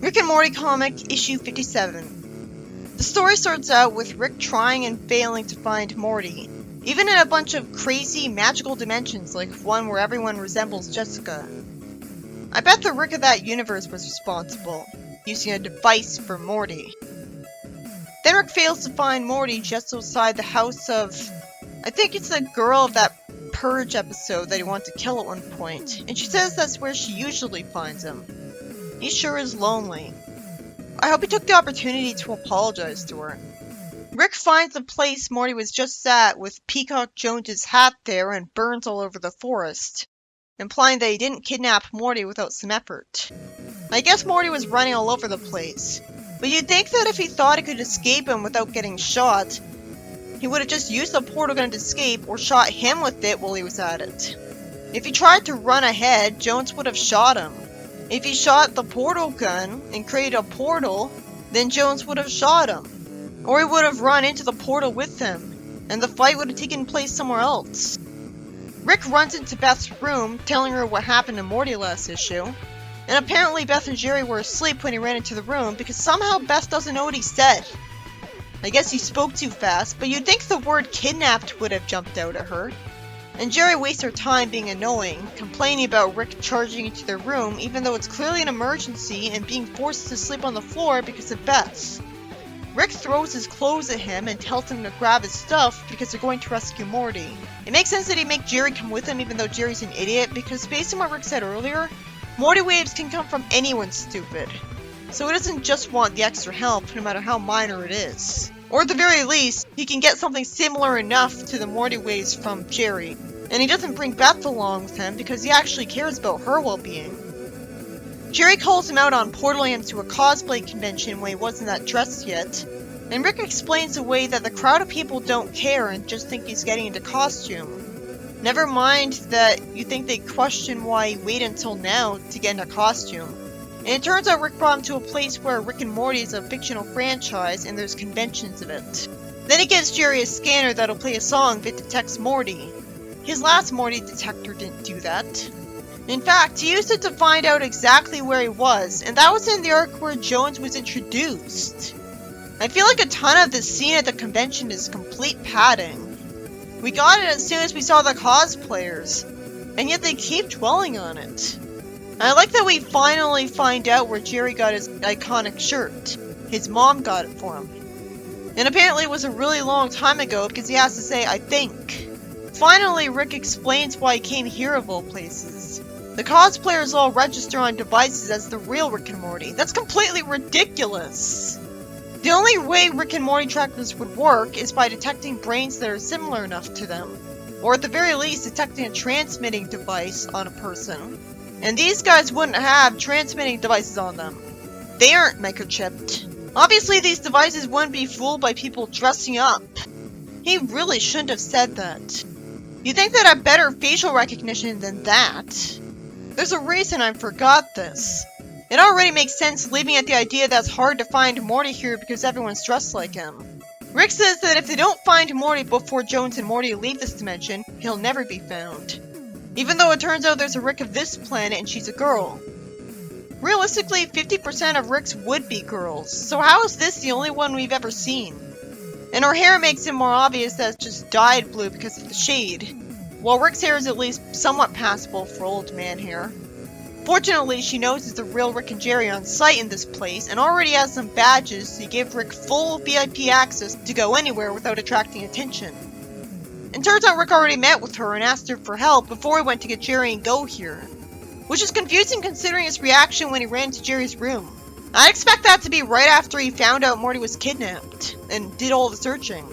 Rick and Morty comic, issue 57. The story starts out with Rick trying and failing to find Morty, even in a bunch of crazy magical dimensions like one where everyone resembles Jessica. I bet the Rick of that universe was responsible, using a device for Morty. Then Rick fails to find Morty just outside the house of, I think it's the girl of that Purge episode that he wanted to kill at one point, and she says that's where she usually finds him. He sure is lonely. I hope he took the opportunity to apologize to her. Rick finds the place Morty was just at with Peacock Jones's hat there and burns all over the forest, implying that he didn't kidnap Morty without some effort. I guess Morty was running all over the place, but you'd think that if he thought he could escape him without getting shot, he would have just used the portal gun to escape or shot him with it while he was at it. If he tried to run ahead, Jones would have shot him. If he shot the portal gun and created a portal, then Jones would have shot him. Or he would have run into the portal with him, and the fight would have taken place somewhere else. Rick runs into Beth's room, telling her what happened to Morty last issue, and apparently Beth and Jerry were asleep when he ran into the room because somehow Beth doesn't know what he said. I guess he spoke too fast, but you'd think the word kidnapped would have jumped out at her. And Jerry wastes her time being annoying, complaining about Rick charging into their room even though it's clearly an emergency and being forced to sleep on the floor because of Beth. Rick throws his clothes at him and tells him to grab his stuff because they're going to rescue Morty. It makes sense that he'd make Jerry come with him even though Jerry's an idiot because based on what Rick said earlier, Morty waves can come from anyone stupid. So he doesn't just want the extra help no matter how minor it is. Or at the very least, he can get something similar enough to the Morty waves from Jerry. And he doesn't bring Beth along with him because he actually cares about her well-being. Jerry calls him out on portaling him to a cosplay convention when he wasn't that dressed yet, and Rick explains away that the crowd of people don't care and just think he's getting into costume. Never mind that you think they question why he waited until now to get into costume. And it turns out Rick brought him to a place where Rick and Morty is a fictional franchise and there's conventions of it. Then he gives Jerry a scanner that'll play a song that detects Morty. His last Morty detector didn't do that. In fact, he used it to find out exactly where he was, and that was in the arc where Jones was introduced. I feel like a ton of this scene at the convention is complete padding. We got it as soon as we saw the cosplayers, and yet they keep dwelling on it. I like that we finally find out where Jerry got his iconic shirt. His mom got it for him. And apparently it was a really long time ago because he has to say, I think. Finally, Rick explains why he came here of all places. The cosplayers all register on devices as the real Rick and Morty. That's completely ridiculous! The only way Rick and Morty trackers would work is by detecting brains that are similar enough to them. Or at the very least, detecting a transmitting device on a person. And these guys wouldn't have transmitting devices on them. They aren't microchipped. Obviously, these devices wouldn't be fooled by people dressing up. He really shouldn't have said that. You'd think they'd have better facial recognition than that. There's a reason I forgot this. It already makes sense leaving at the idea that it's hard to find Morty here because everyone's dressed like him. Rick says that if they don't find Morty before Jones and Morty leave this dimension, he'll never be found. Even though it turns out there's a Rick of this planet and she's a girl. Realistically, 50% of Ricks would be girls, so how is this the only one we've ever seen? And her hair makes it more obvious that it's just dyed blue because of the shade, while Rick's hair is at least somewhat passable for old man hair. Fortunately, she knows it's the real Rick and Jerry on site in this place and already has some badges to give Rick full VIP access to go anywhere without attracting attention. And turns out Rick already met with her and asked her for help before he went to get Jerry and go here. Which is confusing considering his reaction when he ran to Jerry's room. I'd expect that to be right after he found out Morty was kidnapped and did all the searching.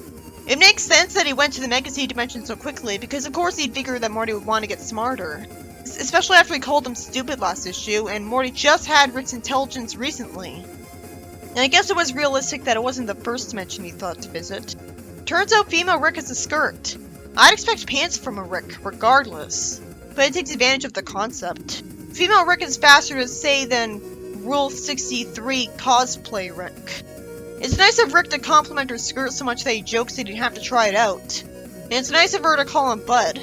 It makes sense that he went to the Mega Sea dimension so quickly because of course he'd figure that Morty would want to get smarter. Especially after he called him stupid last issue and Morty just had Rick's intelligence recently. And I guess it was realistic that it wasn't the first dimension he thought to visit. Turns out female Rick has a skirt. I'd expect pants from a Rick, regardless. But it takes advantage of the concept. Female Rick is faster to say than Rule 63 cosplay Rick. It's nice of Rick to compliment her skirt so much that he jokes that he'd have to try it out. And it's nice of her to call him Bud.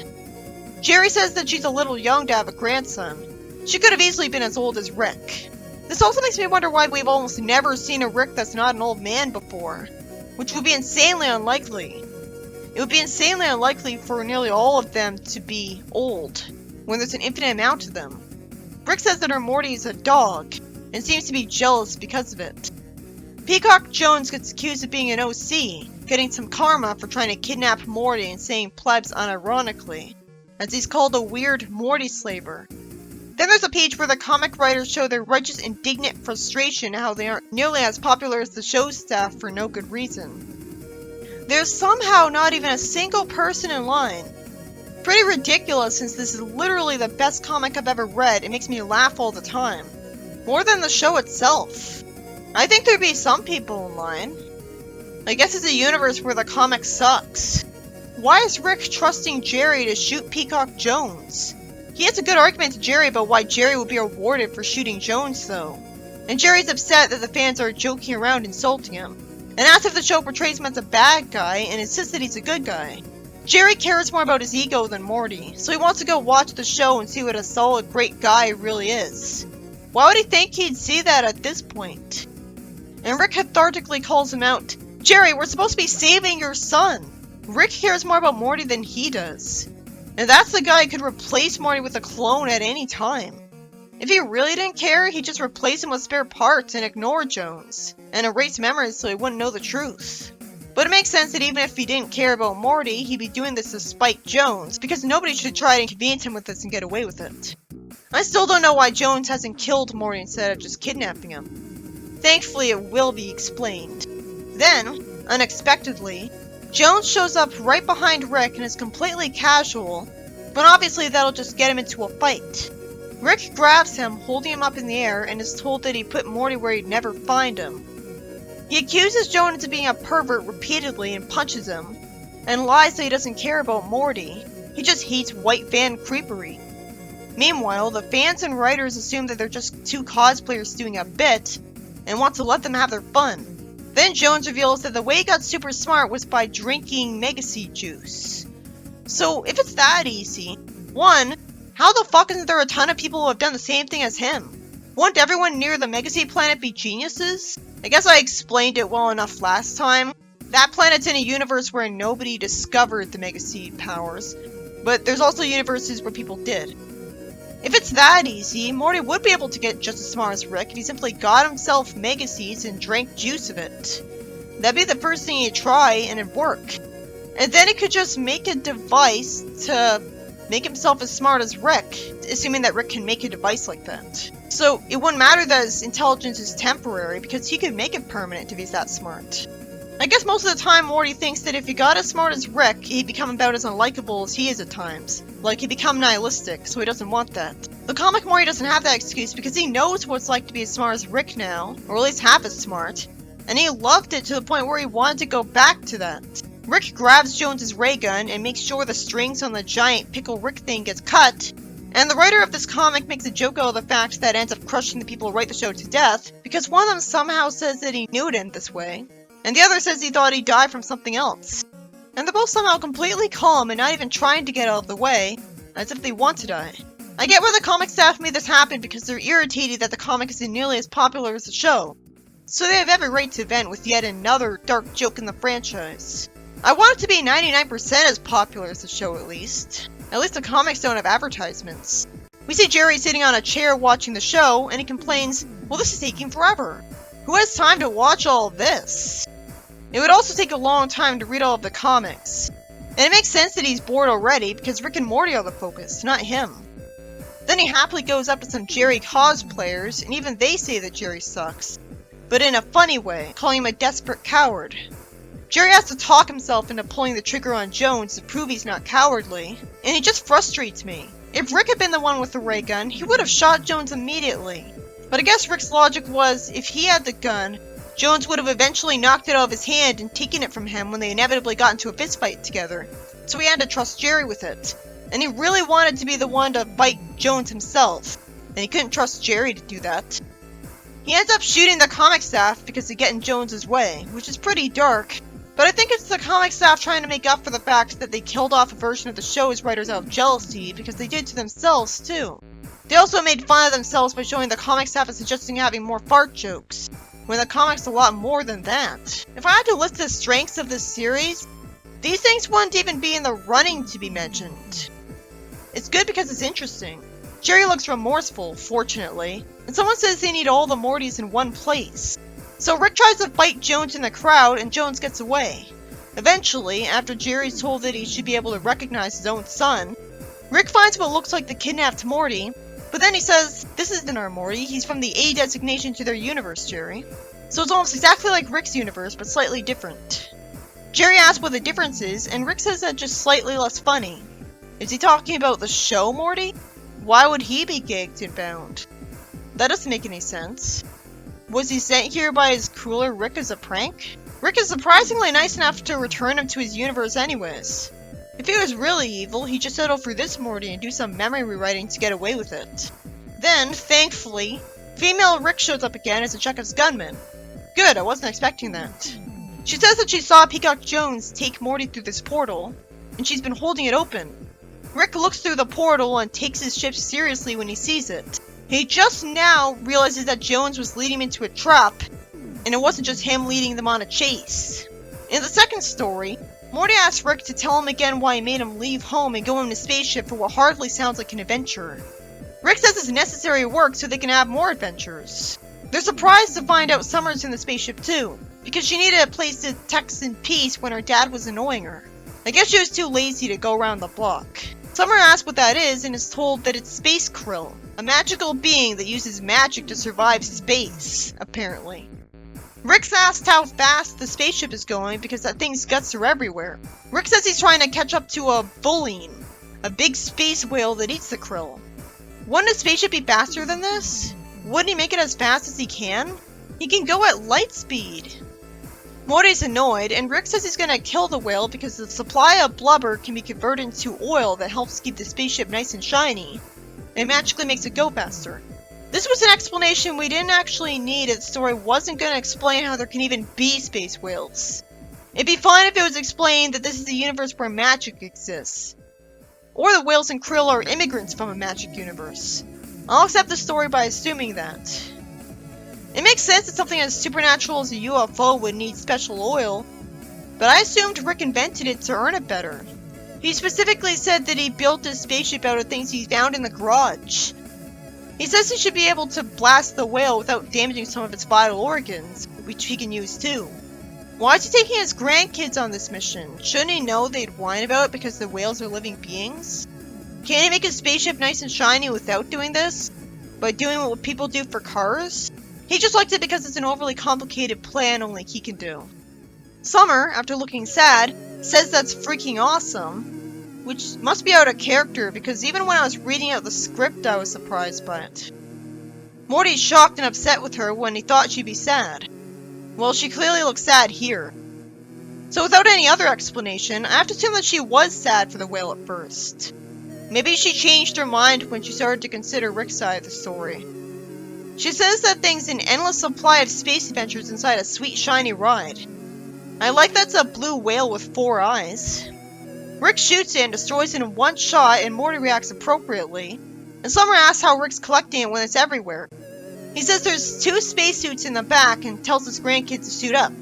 Jerry says that she's a little young to have a grandson. She could have easily been as old as Rick. This also makes me wonder why we've almost never seen a Rick that's not an old man before, which would be insanely unlikely. It would be insanely unlikely for nearly all of them to be old, when there's an infinite amount of them. Rick says that her Morty is a dog, and seems to be jealous because of it. Peacock Jones gets accused of being an OC, getting some karma for trying to kidnap Morty and saying plebs unironically, as he's called a weird Morty slaver. Then there's a page where the comic writers show their righteous indignant frustration how they aren't nearly as popular as the show's staff for no good reason. There's somehow not even a single person in line. Pretty ridiculous since this is literally the best comic I've ever read. It makes me laugh all the time. More than the show itself. I think there'd be some people in line. I guess it's a universe where the comic sucks. Why is Rick trusting Jerry to shoot Peacock Jones? He has a good argument to Jerry about why Jerry would be rewarded for shooting Jones though. And Jerry's upset that the fans are joking around insulting him, and asks if the show portrays him as a bad guy and insists that he's a good guy. Jerry cares more about his ego than Morty, so he wants to go watch the show and see what a solid great guy he really is. Why would he think he'd see that at this point? And Rick cathartically calls him out, "Jerry, we're supposed to be saving your son!" Rick cares more about Morty than he does. And that's the guy who could replace Morty with a clone at any time. If he really didn't care, he'd just replace him with spare parts and ignore Jones, and erase memories so he wouldn't know the truth. But it makes sense that even if he didn't care about Morty, he'd be doing this to spite Jones, because nobody should try to inconvenience him with this and get away with it. I still don't know why Jones hasn't killed Morty instead of just kidnapping him. Thankfully, it will be explained. Then, unexpectedly, Jones shows up right behind Rick and is completely casual, but obviously that'll just get him into a fight. Rick grabs him, holding him up in the air, and is told that he put Morty where he'd never find him. He accuses Jones of being a pervert repeatedly and punches him, and lies that he doesn't care about Morty. He just hates white fan creepery. Meanwhile, the fans and writers assume that they're just two cosplayers doing a bit, and want to let them have their fun. Then Jones reveals that the way he got super smart was by drinking Mega Seed juice. So, if it's that easy, 1, how the fuck isn't there a ton of people who have done the same thing as him? Won't everyone near the Mega Seed planet be geniuses? I guess I explained it well enough last time. That planet's in a universe where nobody discovered the Mega Seed powers, but there's also universes where people did. If it's that easy, Morty would be able to get just as smart as Rick if he simply got himself Mega Seeds and drank juice of it. That'd be the first thing he'd try, and it'd work. And then he could just make a device to make himself as smart as Rick, assuming that Rick can make a device like that. So it wouldn't matter that his intelligence is temporary, because he could make it permanent if he's that smart. I guess most of the time Morty thinks that if he got as smart as Rick, he'd become about as unlikable as he is at times. Like, he'd become nihilistic, so he doesn't want that. The comic Morty doesn't have that excuse because he knows what it's like to be as smart as Rick now, or at least half as smart, and he loved it to the point where he wanted to go back to that. Rick grabs Jones's ray gun and makes sure the strings on the giant Pickle Rick thing gets cut, and the writer of this comic makes a joke out of the fact that it ends up crushing the people who write the show to death, because one of them somehow says that he knew it ended this way, and the other says he thought he'd die from something else. And they're both somehow completely calm and not even trying to get out of the way, as if they want to die. I get why the comic staff made this happen because they're irritated that the comic isn't nearly as popular as the show, so they have every right to vent with yet another dark joke in the franchise. I want it to be 99% as popular as the show at least. At least the comics don't have advertisements. We see Jerry sitting on a chair watching the show, and he complains, "Well, this is taking forever. Who has time to watch all of this?" It would also take a long time to read all of the comics. And it makes sense that he's bored already, because Rick and Morty are the focus, not him. Then he happily goes up to some Jerry cosplayers, and even they say that Jerry sucks. But in a funny way, calling him a desperate coward. Jerry has to talk himself into pulling the trigger on Jones to prove he's not cowardly, and he just frustrates me. If Rick had been the one with the ray gun, he would have shot Jones immediately. But I guess Rick's logic was, if he had the gun, Jones would have eventually knocked it out of his hand and taken it from him when they inevitably got into a fistfight together, so he had to trust Jerry with it. And he really wanted to be the one to fight Jones himself, and he couldn't trust Jerry to do that. He ends up shooting the comic staff because they get in Jones's way, which is pretty dark, but I think it's the comic staff trying to make up for the fact that they killed off a version of the show's writers out of jealousy because they did to themselves too. They also made fun of themselves by showing the comic staff as suggesting having more fart jokes, when the comic's a lot more than that. If I had to list the strengths of this series, these things wouldn't even be in the running to be mentioned. It's good because it's interesting. Jerry looks remorseful, fortunately, and someone says they need all the Mortys in one place. So Rick tries to fight Jones in the crowd, and Jones gets away. Eventually, after Jerry's told that he should be able to recognize his own son, Rick finds what looks like the kidnapped Morty, but then he says, "This isn't our Morty, he's from the A designation to their universe, Jerry." So it's almost exactly like Rick's universe, but slightly different. Jerry asks what the difference is, and Rick says that just slightly less funny. Is he talking about the show Morty? Why would he be gagged and bound? That doesn't make any sense. Was he sent here by his crueler Rick as a prank? Rick is surprisingly nice enough to return him to his universe anyways. If he was really evil, he'd just settle for this Morty and do some memory rewriting to get away with it. Then, thankfully, female Rick shows up again as a Chekhov's gunman. Good, I wasn't expecting that. She says that she saw Peacock Jones take Morty through this portal, and she's been holding it open. Rick looks through the portal and takes his ship seriously when he sees it. He just now realizes that Jones was leading him into a trap, and it wasn't just him leading them on a chase. In the second story, Morty asks Rick to tell him again why he made him leave home and go in a spaceship for what hardly sounds like an adventure. Rick says it's necessary work so they can have more adventures. They're surprised to find out Summer's in the spaceship too, because she needed a place to text in peace when her dad was annoying her. I guess she was too lazy to go around the block. Summer asks what that is and is told that it's Space Krill, a magical being that uses magic to survive space, apparently. Rick's asked how fast the spaceship is going because that thing's guts are everywhere. Rick says he's trying to catch up to a Bulleen, a big space whale that eats the krill. Wouldn't a spaceship be faster than this? Wouldn't he make it as fast as he can? He can go at light speed. Morty's annoyed, and Rick says he's gonna kill the whale because the supply of blubber can be converted into oil that helps keep the spaceship nice and shiny, and magically makes it go faster. This was an explanation we didn't actually need, as the story wasn't gonna explain how there can even be space whales. It'd be fine if it was explained that this is a universe where magic exists, or the whales and krill are immigrants from a magic universe. I'll accept the story by assuming that. It makes sense that something as supernatural as a UFO would need special oil, but I assumed Rick invented it to earn it better. He specifically said that he built his spaceship out of things he found in the garage. He says he should be able to blast the whale without damaging some of its vital organs, which he can use too. Why is he taking his grandkids on this mission? Shouldn't he know they'd whine about it because the whales are living beings? Can't he make his spaceship nice and shiny without doing this? By doing what people do for cars? He just liked it because it's an overly complicated plan only he can do. Summer, after looking sad, says that's freaking awesome, which must be out of character because even when I was reading out the script I was surprised by it. Morty's shocked and upset with her when he thought she'd be sad. Well, she clearly looks sad here. So without any other explanation, I have to assume that she was sad for the whale at first. Maybe she changed her mind when she started to consider Rick's side of the story. She says that thing's an endless supply of space adventures inside a sweet shiny ride. I like that's a blue whale with 4 eyes. Rick shoots it and destroys it in one shot, and Morty reacts appropriately. And Summer asks how Rick's collecting it when it's everywhere. He says there's 2 spacesuits in the back and tells his grandkids to suit up.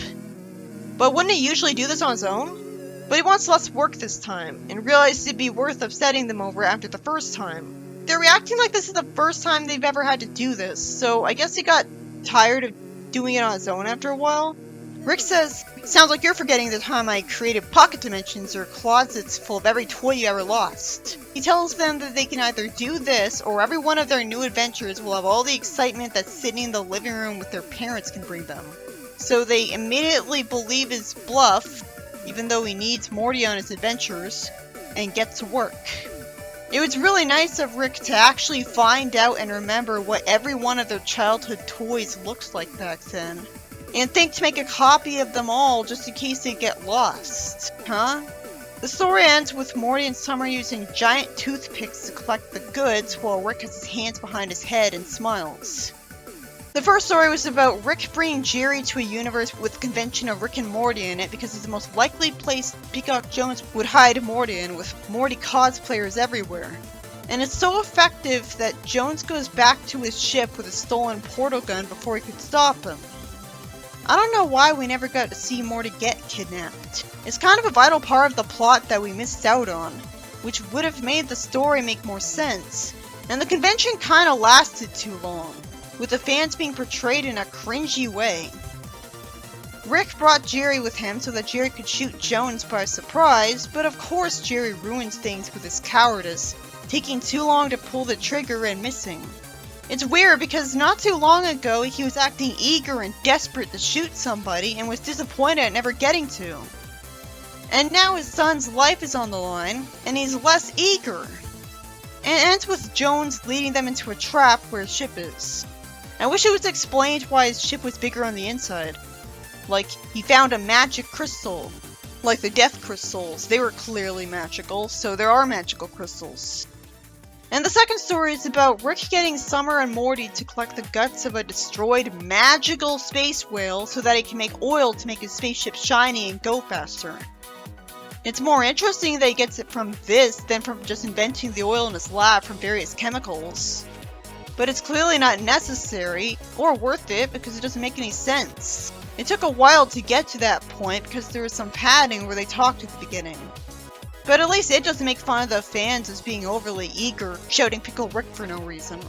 But wouldn't he usually do this on his own? But he wants less work this time, and realizes it'd be worth upsetting them over after the first time. They're reacting like this is the first time they've ever had to do this, so I guess he got tired of doing it on his own after a while. Rick says, "Sounds like you're forgetting the time I created pocket dimensions or closets full of every toy you ever lost." He tells them that they can either do this, or every one of their new adventures will have all the excitement that sitting in the living room with their parents can bring them. So they immediately believe his bluff, even though he needs Morty on his adventures, and get to work. It was really nice of Rick to actually find out and remember what every one of their childhood toys looked like back then. And think to make a copy of them all just in case they get lost. Huh? The story ends with Morty and Summer using giant toothpicks to collect the goods while Rick has his hands behind his head and smiles. The first story was about Rick bringing Jerry to a universe with the convention of Rick and Morty in it because it's the most likely place Peacock Jones would hide Morty in, with Morty cosplayers everywhere. and it's so effective that Jones goes back to his ship with a stolen portal gun before he could stop him. I don't know why we never got to see Morty get kidnapped. It's kind of a vital part of the plot that we missed out on, which would have made the story make more sense. And the convention kinda lasted too long, with the fans being portrayed in a cringy way. Rick brought Jerry with him so that Jerry could shoot Jones by surprise, but of course Jerry ruins things with his cowardice, taking too long to pull the trigger and missing. It's weird because not too long ago he was acting eager and desperate to shoot somebody and was disappointed at never getting to. And now his son's life is on the line, and he's less eager. And it ends with Jones leading them into a trap where his ship is. I wish it was explained why his ship was bigger on the inside. Like, he found a magic crystal. Like the death crystals, they were clearly magical, so there are magical crystals. And the second story is about Rick getting Summer and Morty to collect the guts of a destroyed magical space whale so that he can make oil to make his spaceship shiny and go faster. It's more interesting that he gets it from this than from just inventing the oil in his lab from various chemicals. But it's clearly not necessary, or worth it, because it doesn't make any sense. It took a while to get to that point because there was some padding where they talked at the beginning. But at least it doesn't make fun of the fans as being overly eager, shouting Pickle Rick for no reason.